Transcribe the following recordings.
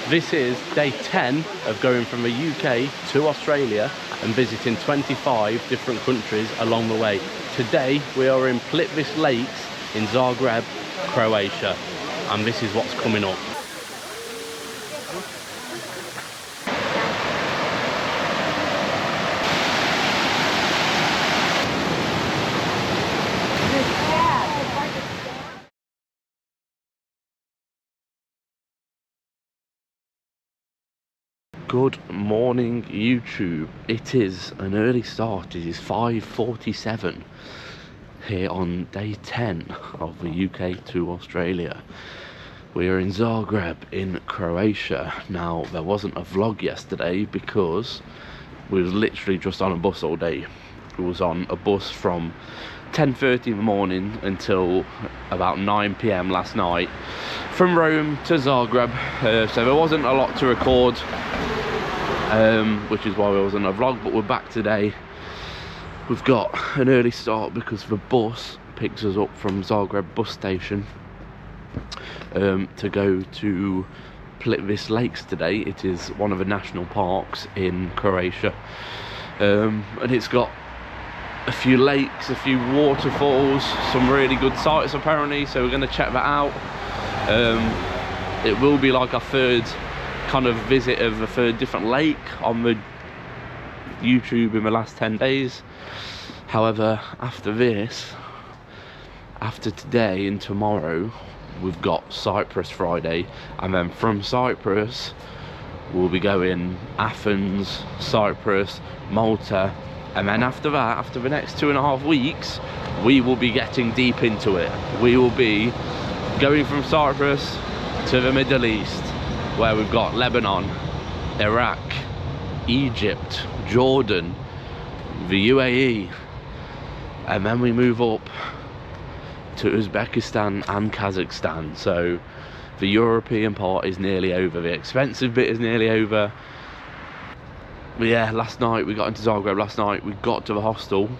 This is day 10 of going from the UK to Australia and visiting 25 different countries along the way. Today we are in Plitvice Lakes in Zagreb, Croatia, and this is what's coming up. Good morning, YouTube. It is an early start. It is 5:47 here on day 10 of the UK to Australia. We are in Zagreb in Croatia. Now, there wasn't a vlog yesterday because we was literally just on a bus all day. We was on a bus from 10:30 in the morning until about 9 PM last night from Rome to Zagreb, so there wasn't a lot to record, which is why there wasn't a vlog. But we're back today. We've got an early start because the bus picks us up from Zagreb bus station to go to Plitvice Lakes today. It is one of the national parks in Croatia, and it's got a few lakes, a few waterfalls, some really good sights apparently, so we're going to check that out. It will be like our third kind of visit of a third different lake on the YouTube in the last 10 days. However, after this, after today and tomorrow, we've got Cyprus Friday, and then from Cyprus we'll be going Athens, Cyprus, Malta, and then after that, after the next 2.5 weeks, we will be getting deep into it. We will be going from Cyprus to the Middle East, where we've got Lebanon, Iraq, Egypt, Jordan, the UAE, and then we move up to Uzbekistan and Kazakhstan. So the European part is nearly over, the expensive bit is nearly over. But yeah, last night we got into Zagreb. Last night we got to the hostel,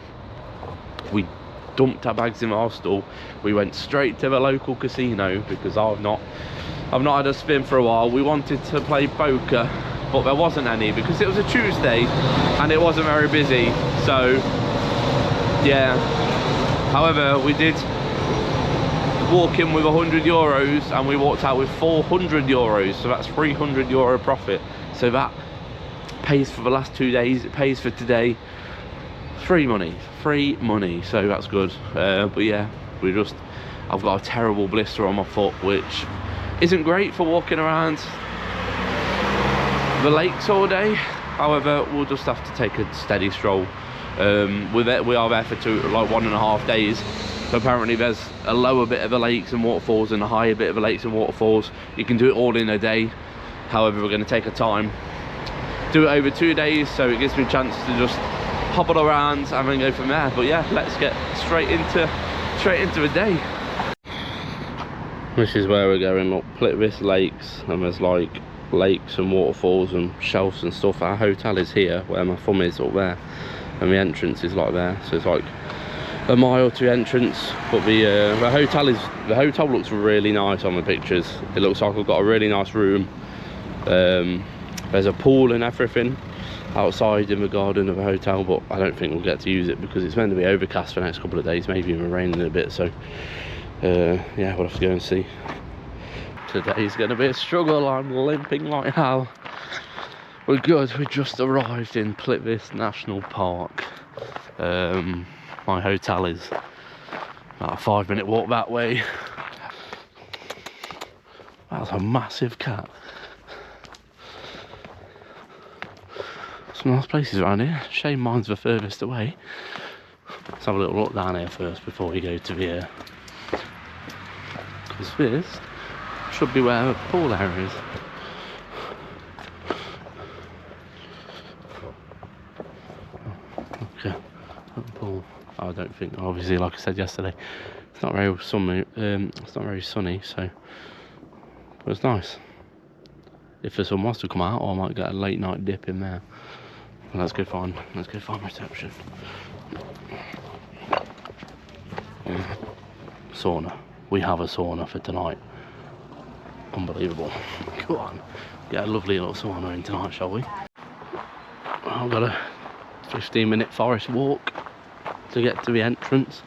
we dumped our bags in the hostel, we went straight to the local casino because I've not had a spin for a while. We wanted to play poker, but there wasn't any because it was a Tuesday and it wasn't very busy, so yeah. However, we did walk in with €100 and we walked out with €400, so that's €300 profit. So that pays for the last 2 days, it pays for today. Free money, so that's good. But yeah, I've got a terrible blister on my foot, which isn't great for walking around the lakes all day. However, we'll just have to take a steady stroll. We are there for 1.5 days. So apparently there's a lower bit of the lakes and waterfalls and a higher bit of the lakes and waterfalls. You can do it all in a day. However, we're going to take our time, do it over 2 days, so it gives me a chance to just hobble around and then go from there. But yeah, let's get straight into the day. This is where we're going, up Plitvice Lakes, and there's like lakes and waterfalls and shelves and stuff. Our hotel is here, where my thumb is, up there, and the entrance is like there, so it's like a mile to entrance. But the hotel looks really nice on the pictures. It looks like we've got a really nice room. There's a pool and everything outside in the garden of the hotel, but I don't think we'll get to use it because it's meant to be overcast for the next couple of days, maybe even raining a bit. So yeah, we'll have to go and see. Today's going to be a struggle. I'm limping like hell. We're good. We just arrived in Plitvice National Park. My hotel is about a 5-minute walk that way. That's a massive cat. Some nice places around here. Shame mine's the furthest away. Let's have a little look down here first before we go to the air. Because this should be where the pool area is. Okay, pool. I don't think, obviously, like I said yesterday, it's not very sunny, so, but it's nice. If the sun was to come out, I might get a late night dip in there. Let's go find reception. Sauna. We have a sauna for tonight. Unbelievable. Go on. get a lovely little sauna in tonight, shall we? I've got a 15-minute forest walk to get to the entrance.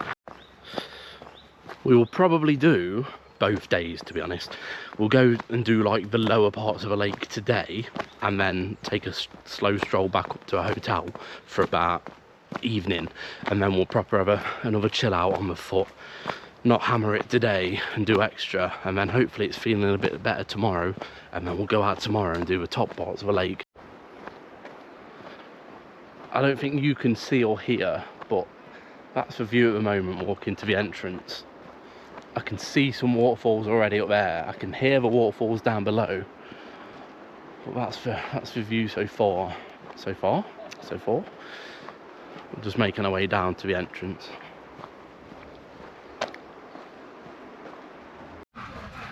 We will probably do both days, to be honest. We'll go and do like the lower parts of a lake today, and then take a slow stroll back up to a hotel for about evening, and then we'll proper have another chill out on the foot, not hammer it today and do extra, and then hopefully it's feeling a bit better tomorrow, and then we'll go out tomorrow and do the top parts of a lake. I don't think you can see or hear, but that's the view at the moment walking to the entrance. I can see some waterfalls already up there. I can hear the waterfalls down below. But that's the view so far. We're just making our way down to the entrance.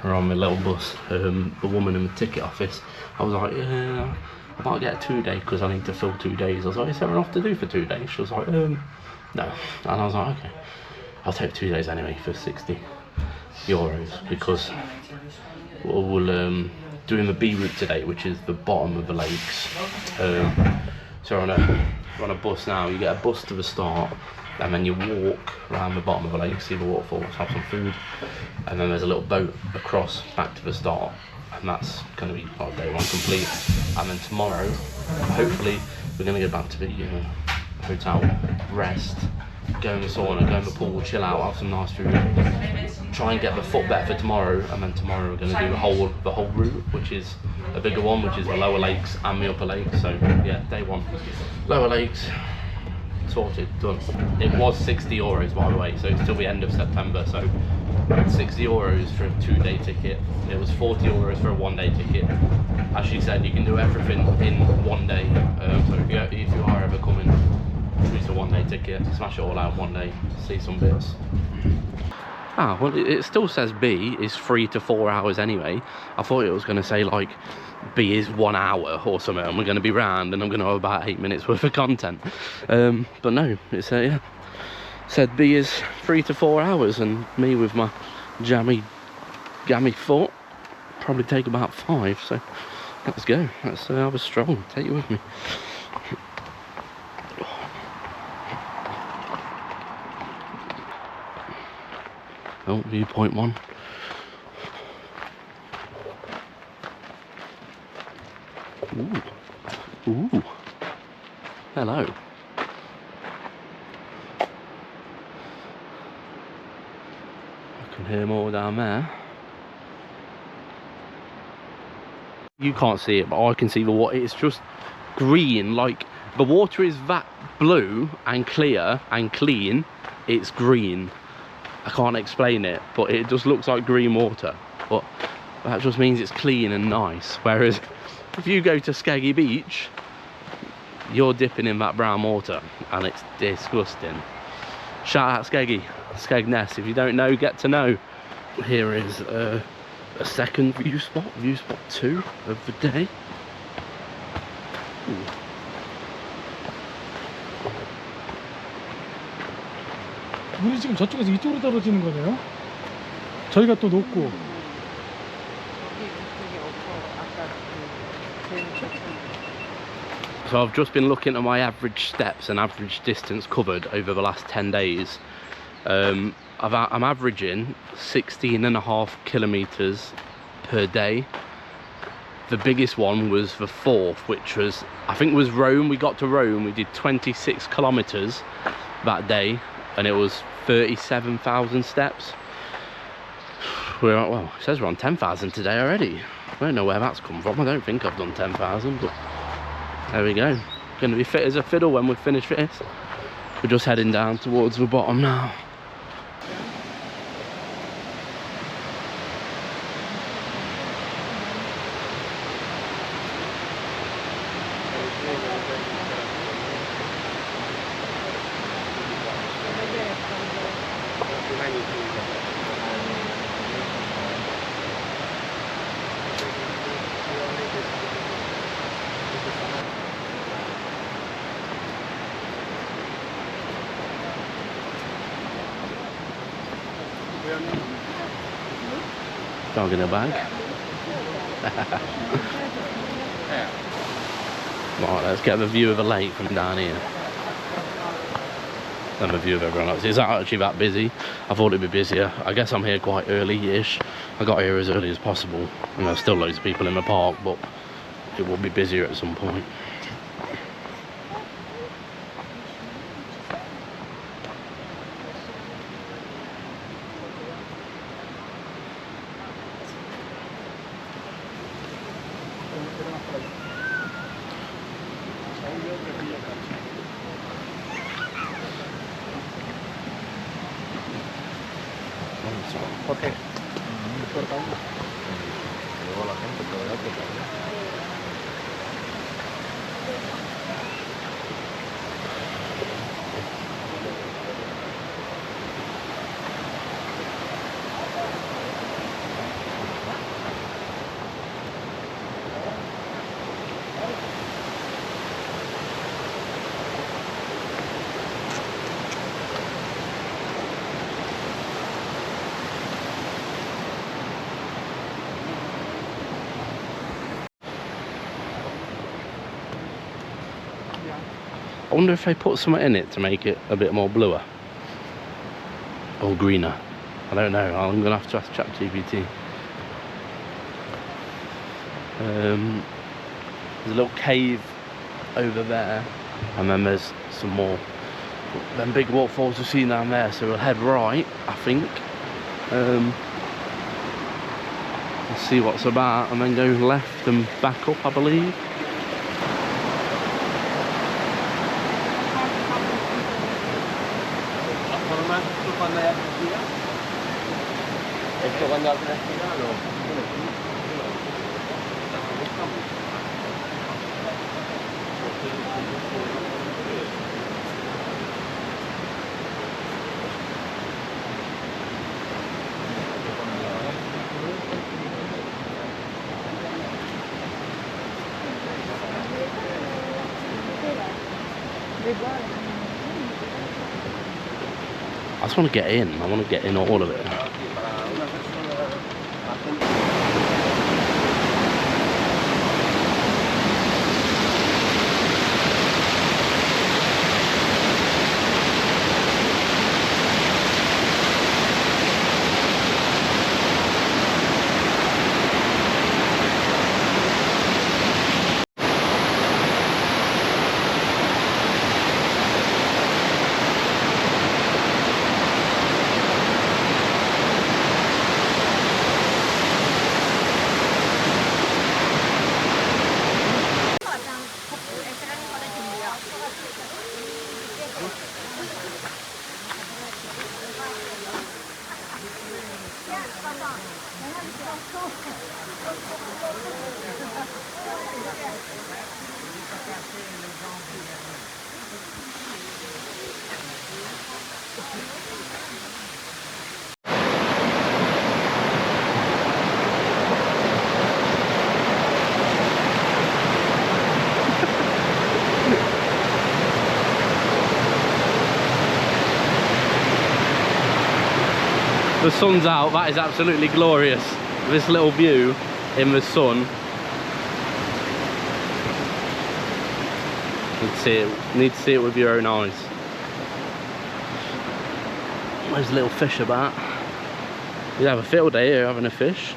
We're on my little bus. The woman in the ticket office, I was like, yeah, I might get a 2-day because I need to fill 2 days. I was like, is there enough to do for 2 days? She was like, no. And I was like, okay, I'll take 2 days anyway for €60 because we'll doing the B route today, which is the bottom of the lakes. So we're on a bus now. You get a bus to the start, and then you walk around the bottom of the lake, see the waterfalls, have some food, and then there's a little boat across back to the start, and that's going to be like day one complete. And then tomorrow, hopefully, we're going to go back to the hotel, rest, go in the sauna, go in the pool, chill out, have some nice food, try and get the foot better for tomorrow, and then tomorrow we're going to do the whole route, which is a bigger one, which is the lower lakes and the upper lakes. So yeah, day one, lower lakes, sorted, done. It was €60 by the way, so it's till the end of September, so €60 for a 2-day ticket. It was €40 for a 1-day ticket. As she said, you can do everything in 1 day, so if you are ever coming, choose a 1-day ticket, smash it all out 1 day, see some bits. Ah, well, it still says B is 3 to 4 hours anyway. I thought it was going to say like B is 1 hour or something, and we're going to be round and I'm going to have about 8 minutes worth of content. But no, it's yeah, said B is 3 to 4 hours, and me with my gammy foot probably take about 5. So let's go. Let's have a stroll. Take you with me. Oh, viewpoint 1. Ooh. Hello. I can hear more down there. You can't see it, but I can see the water. It's just green, like the water is that blue and clear and clean. It's green. I can't explain it, but it just looks like green water. But that just means it's clean and nice. Whereas if you go to Skeggy Beach, you're dipping in that brown water and it's disgusting. Shout out Skeggy, Skegness. If you don't know, get to know. Here is a second view spot 2 of the day. Ooh. 물이 지금 저쪽에서 이쪽으로 떨어지는 거네요. 저희가 또 높고. So I've just been looking at my average steps and average distance covered over the last 10 days. I'm averaging 16.5 kilometers per day. The biggest one was the 4th, which was, I think, was Rome. We got to Rome, we did 26 kilometers that day, and it was 37,000 steps. Well, it says we're on 10,000 today already. I don't know where that's come from. I don't think I've done 10,000, but there we go. Gonna be fit as a fiddle when we finish this. We're just heading down towards the bottom now. Dog in a bag. Right, let's get the view of the lake from down here. And the view of everyone else. It's not actually that busy. I thought it'd be busier. I guess I'm here quite early-ish. I got here as early as possible. And there's still loads of people in the park, but it will be busier at some point. Okay. I wonder if they put something in it to make it a bit more bluer or greener. I don't know. I'm gonna have to ask ChatGPT. There's a little cave over there, and then there's some more them big waterfalls we've seen down there. So we'll head right, I think. Let's see what's about, and then go left and back up, I believe. I just want to get in. I want to get in all of it. The sun's out. That is absolutely glorious. This little view in the sun. Need to see it with your own eyes. There's little fish about. You have a field day here having a fish.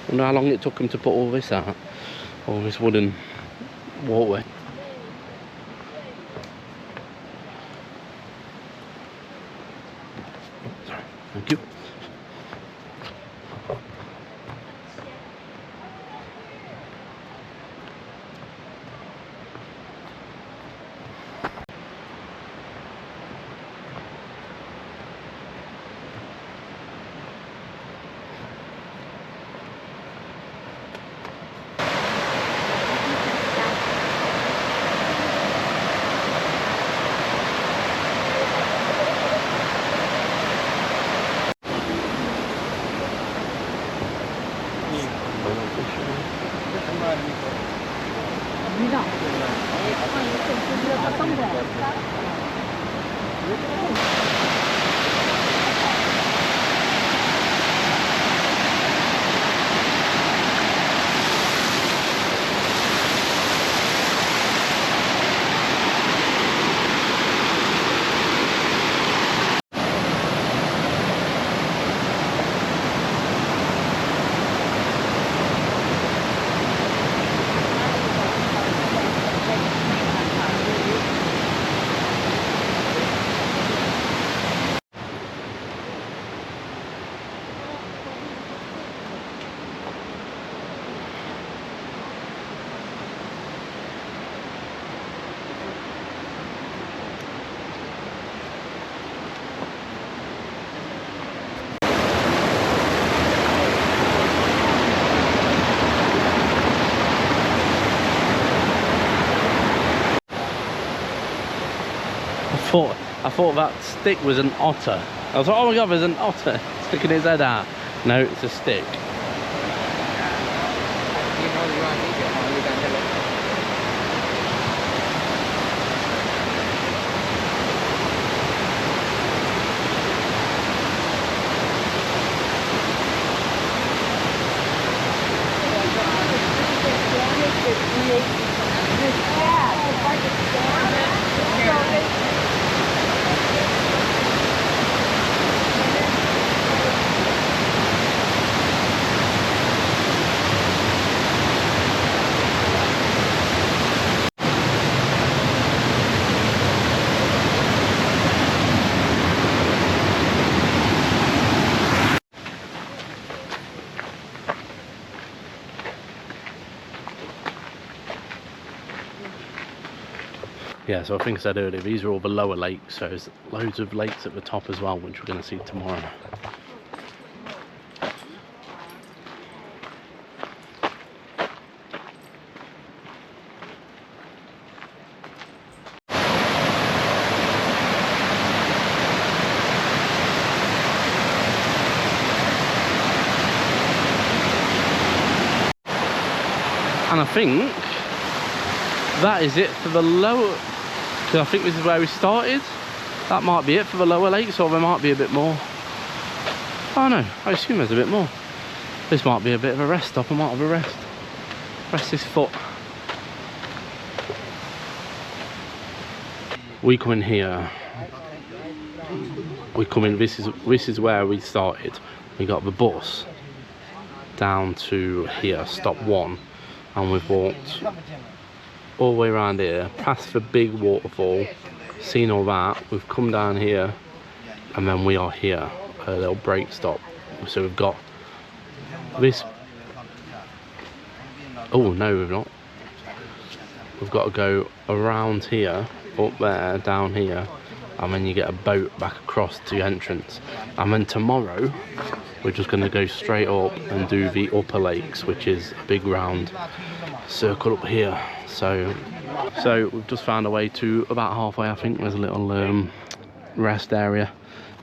I wonder how long it took them to put all this out. All this wooden walkway. Sorry, thank you. I thought that stick was an otter. I was like, oh my god, there's an otter sticking his head out. No, it's a stick. Yeah, so I think I said earlier, these are all the lower lakes, so there's loads of lakes at the top as well, which we're going to see tomorrow. And I think that is it for the lower, because I think this is where we started. That might be it for the lower lakes, or there might be a bit more. Oh no, I assume there's a bit more. This might be a bit of a rest stop. I might have a rest. Rest this foot. We come in here. We come in, this is where we started. We got the bus down to here, stop 1, and we've walked all the way around here, past the big waterfall, seen all that. We've come down here, and then we are here, a little break stop. So we've got this. Oh no, we've not. We've got to go around here, up there, down here, and then you get a boat back across to the entrance. And then tomorrow we're just going to go straight up and do the upper lakes, which is a big round circle up here. So we've just found a way to about halfway. I think there's a little rest area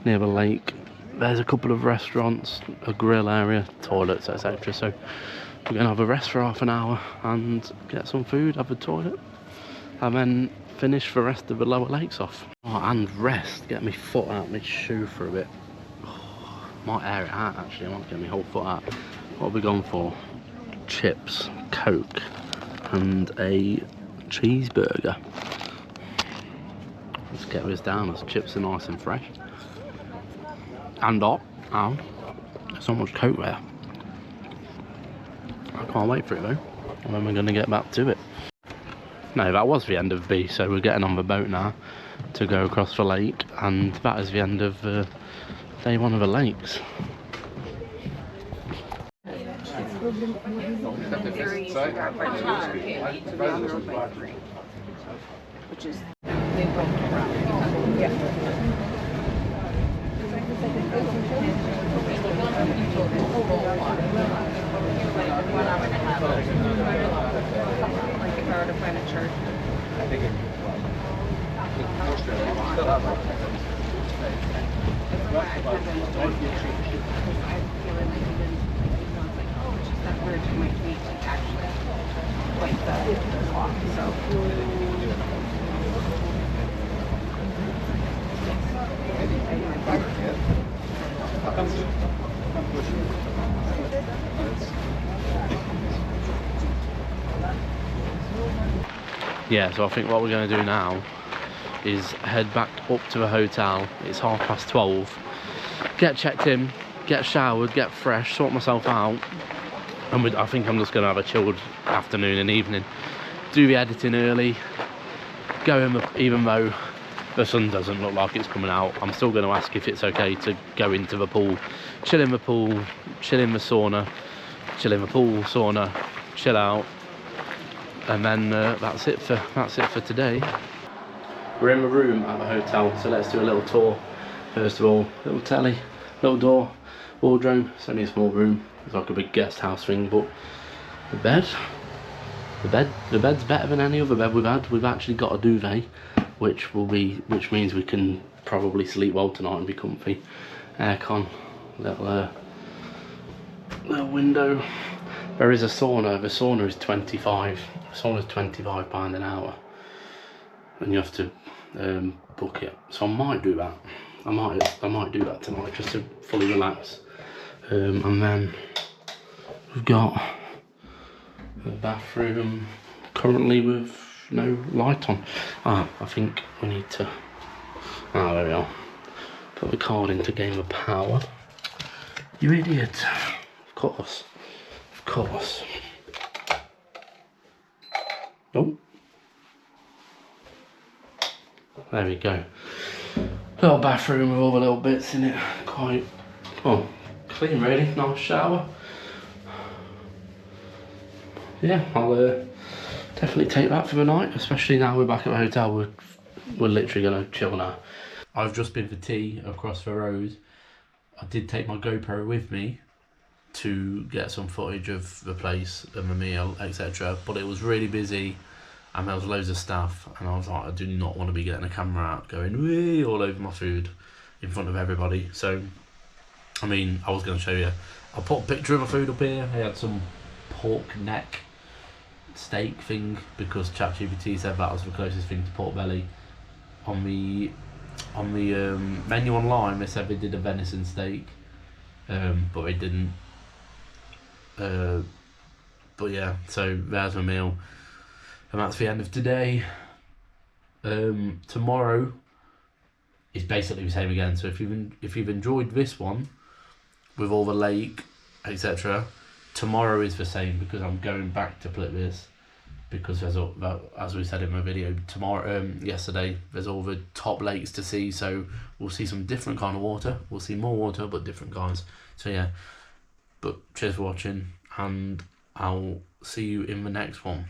near the lake. There's a couple of restaurants, a grill area, toilets, etc. So we're gonna have a rest for half an hour and get some food, have a toilet, and then finish the rest of the lower lakes off. Oh, and rest, get my foot out my shoe for a bit. Oh, might air it out actually, I might get my whole foot out. What have we gone for? Chips, Coke, and a cheeseburger. Let's get this down, as chips are nice and fresh. And hot. Oh, there's not much Coke there. I can't wait for it though. And then we're going to get back to it. No, that was the end of B, so we're getting on the boat now to go across the lake, and that is the end of day 1 of the lakes. Which is Yeah, so I think what we're going to do now is head back up to the hotel. It's 12:30. Get checked in, get showered, get fresh, sort myself out, and I think I'm just going to have a chilled afternoon and evening. Do the editing early, go in even though the sun doesn't look like it's coming out. I'm still going to ask if it's okay to go into the pool, chill in the pool, chill in the sauna, chill in the pool, sauna, chill out. And then that's it for today. We're in the room at the hotel, so let's do a little tour. First of all, little telly, little door, wardrobe. It's only a small room. It's like a big guest house thing, but the bed's better than any other bed we've had. We've actually got a duvet. which means we can probably sleep well tonight and be comfy. Aircon, little window. There is a sauna. The sauna is £25 an hour, and you have to book it. So I might do that. I might do that tonight just to fully relax. And then we've got the bathroom currently with no light on. I think we need to. There we are. Put the card into game of power. You idiot. Of course. Oh. There we go. Little bathroom with all the little bits in it. Quite, clean really. Nice shower. Yeah, I'll definitely take that for the night, especially now we're back at the hotel. We're literally gonna chill now. I've just been for tea across the road. I did take my GoPro with me to get some footage of the place and the meal, etc. But it was really busy and there was loads of staff, and I was like, I do not want to be getting a camera out going wee all over my food in front of everybody. So, I mean, I was going to show you. I'll put a picture of my food up here. I had some pork neck steak thing because ChatGPT said that was the closest thing to pork belly. On the menu online, they said they did a venison steak, but they didn't. But yeah, so there's my meal, and that's the end of today. Tomorrow is basically the same again. So if you've enjoyed this one with all the lake, etc., tomorrow is the same because I'm going back to Plitvice, because there's all, as we said in my video yesterday, there's all the top lakes to see. So we'll see some different kind of water. We'll see more water, but different kinds. So yeah. But cheers for watching, and I'll see you in the next one.